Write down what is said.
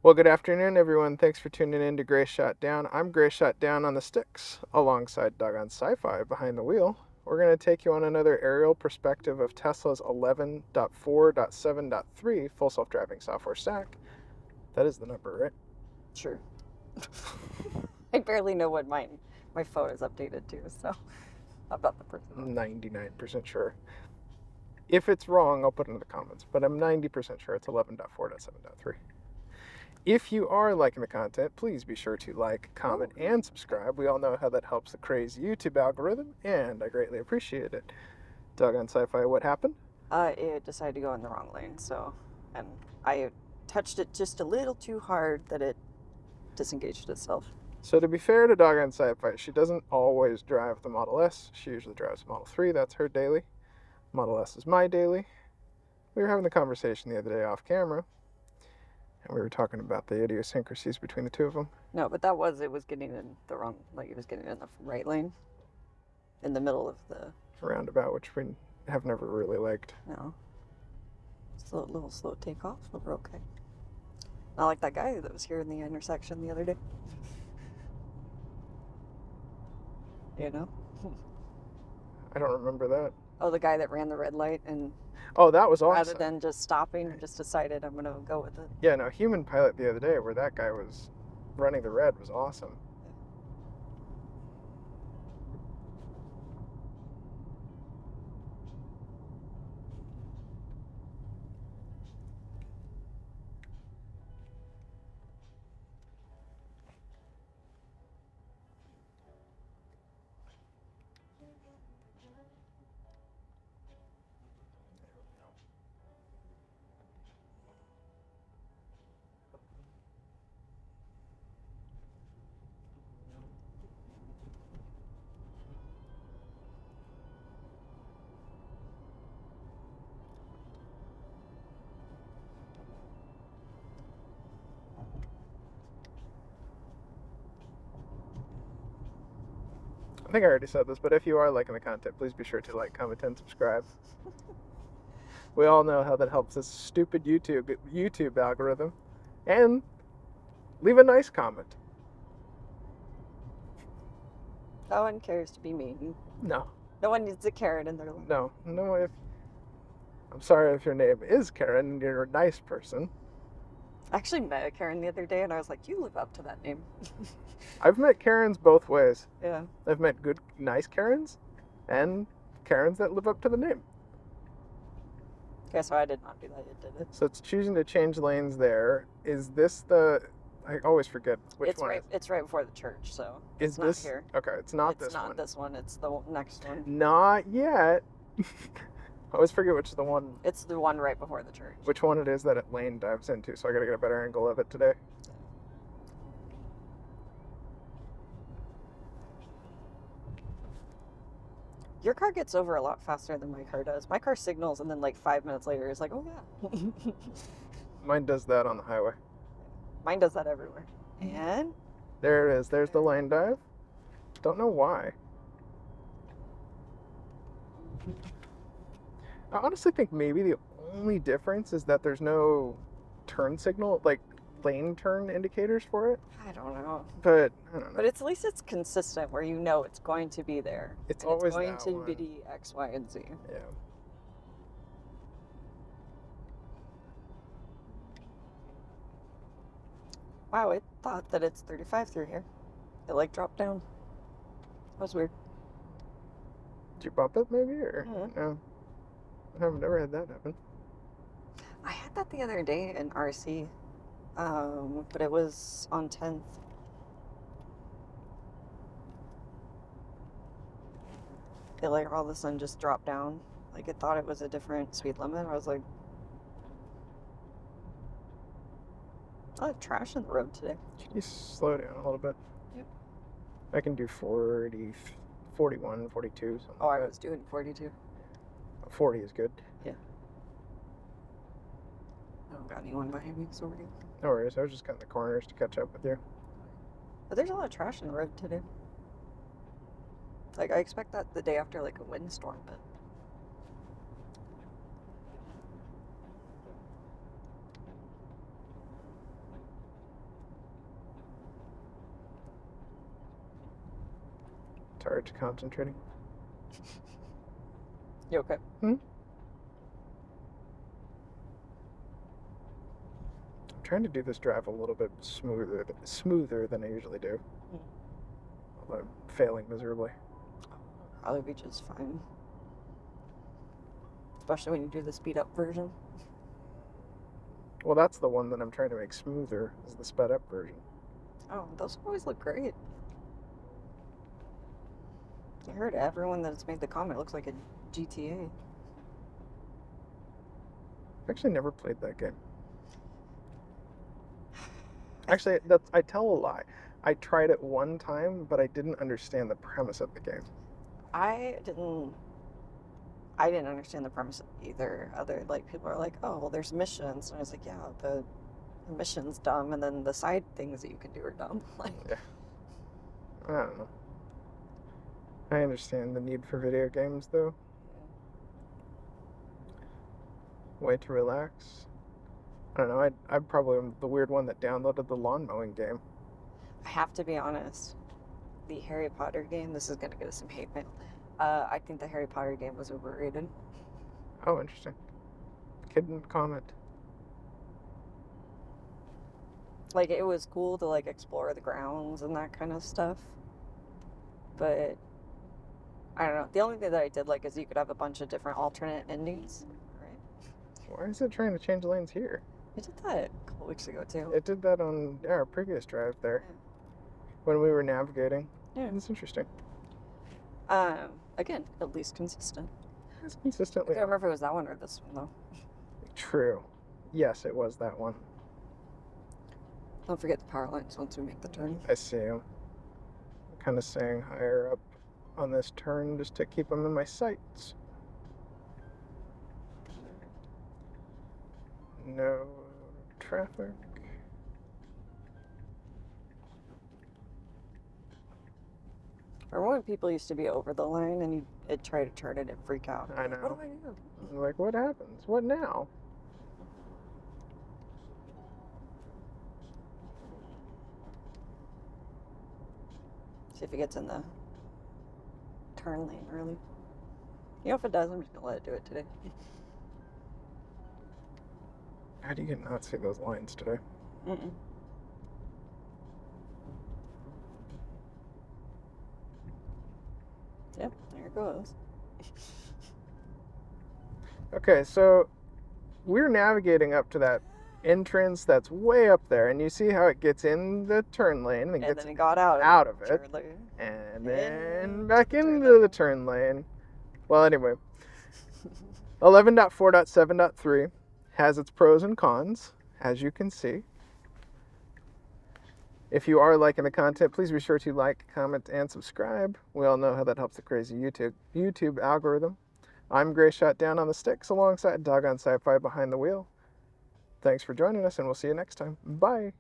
Well, good afternoon, everyone. Thanks for tuning in to Gray Shot Down. I'm Gray Shot Down on the sticks, alongside Doggone Sci-Fi behind the wheel. We're going to take you on another aerial perspective of Tesla's 11.4.7.3 full self-driving software stack. That is the number, right? Sure. I barely know what my phone is updated to, so I'm not the person. 99% sure. If it's wrong, I'll put it in the comments, but I'm 90% sure it's 11.4.7.3. If you are liking the content, please be sure to like, comment, and subscribe. We all know how that helps the crazy YouTube algorithm, and I greatly appreciate it. Doggone Sci-Fi, what happened? It decided to go in the wrong lane, and I touched it just a little too hard that it disengaged itself. So to be fair to Doggone Sci-Fi, she doesn't always drive the Model S. She usually drives the Model 3. That's her daily. Model S is my daily. We were having the conversation the other day off camera, and we were talking about the idiosyncrasies between the two of them. No, but it was getting in the wrong, like it was getting in the right lane, in the middle of the roundabout, which we have never really liked. No. It's a little slow takeoff, but we're okay. Not like that guy that was here in the intersection the other day. You know? I don't remember that. Oh, the guy that ran the red light and Oh, that was awesome. rather than just stopping, just decided I'm going to go with it. Yeah, no, Human Pilot the other day where that guy was running the red was awesome. I think I already said this, but if you are liking the content, please be sure to like, comment, and subscribe. We all know how that helps this stupid YouTube algorithm. And leave a nice comment. No one cares to be mean. No. No one needs a Karen in their life. No. I'm sorry if your name is Karen and you're a nice person. I actually met a Karen the other day and I was like, you live up to that name. I've met Karens both ways. Yeah. I've met good, nice Karens and Karens that live up to the name. Okay, so I did not do that. It did it. So it's choosing to change lanes there. Is this the... I always forget which one. It's right before the church, so it's not this here. Okay, it's not this one. It's not this one. It's the next one. Not yet. I always forget which is the one. It's the one right before the church. Which one it is that it lane dives into, so I gotta get a better angle of it today. Your car gets over a lot faster than my car does. My car signals and then like 5 minutes later it's like, oh yeah. Mine does that on the highway. Mine does that everywhere. And? There it is. There's the lane dive. Don't know why. I honestly think maybe the only difference is that there's no turn signal, like lane turn indicators for it. I don't know. But I don't know. But at least it's consistent where you know it's going to be there. It's always going to be X, Y, and Z. Yeah. Wow, it thought that it's 35 through here. It like dropped down. That was weird. Did you bump it maybe, or no? I've never had that happen. I had that the other day in RC, but it was on 10th. It like all of a sudden just dropped down. Like it thought it was a different speed limit. I was like, I have trash in the road today. Can you slow down a little bit? Yep. I can do 40, 41, 42, something Oh, like I was doing 42. 40 is good. Yeah. I don't got anyone behind me, so we're good. No worries. I was just cutting the corners to catch up with you. But there's a lot of trash in the road today. Like, I expect that the day after, like, a windstorm, but... retard concentrating. You okay? I'm trying to do this drive a little bit smoother than I usually do. Although I'm failing miserably. Probably be just fine. Especially when you do the speed up version. Well, that's the one that I'm trying to make smoother, is the sped up version. Oh, those always look great. I heard everyone that's made the comment looks like a GTA. I've actually never played that game. Actually, I tell a lie. I tried it one time, but I didn't understand the premise of the game. I didn't understand the premise either. Other like people are like, oh well, there's missions, and I was like, yeah, the mission's dumb, and then the side things that you can do are dumb. Like, Yeah. I don't know. I understand the need for video games, though. Way to relax. I don't know. I probably am the weird one that downloaded the lawn mowing game. I have to be honest. The Harry Potter game. This is gonna get us some hate mail. I think the Harry Potter game was overrated. Oh, interesting. Kid didn't comment. Like, it was cool to like explore the grounds and that kind of stuff, but I don't know. The only thing that I did like is you could have a bunch of different alternate endings. Right? Why is it trying to change lanes here? I did that a couple weeks ago too. It did that on our previous drive there. Yeah. When we were navigating. Yeah. It's interesting. Again, at least consistent. It's I consistently. can't remember if it was that one or this one though. True. Yes, it was that one. Don't forget the power lines once we make the turn. I see him. I'm kind of staying higher up on this turn just to keep them in my sights. No traffic. Remember when people used to be over the line and you'd try to turn it and freak out? I know. What do I do? Like, what happens? What now? See if it gets in the turn lane early. You know, if it does, I'm just gonna let it do it today. How do you not see those lines today? Mm-mm. Yep, there it goes. Okay, so we're navigating up to that entrance that's way up there, and you see how it gets in the turn lane and, And gets then it got out of it, turn lane. and then Into back the turn into lane. the turn lane. Well, anyway, 11.4.7.3 has its pros and cons, as you can see. If you are liking the content, please be sure to like, comment, and subscribe. We all know how that helps the crazy YouTube algorithm. I'm Gray Shot Down on the Sticks alongside Doggone Sci-Fi behind the wheel. Thanks for joining us, and we'll see you next time. Bye.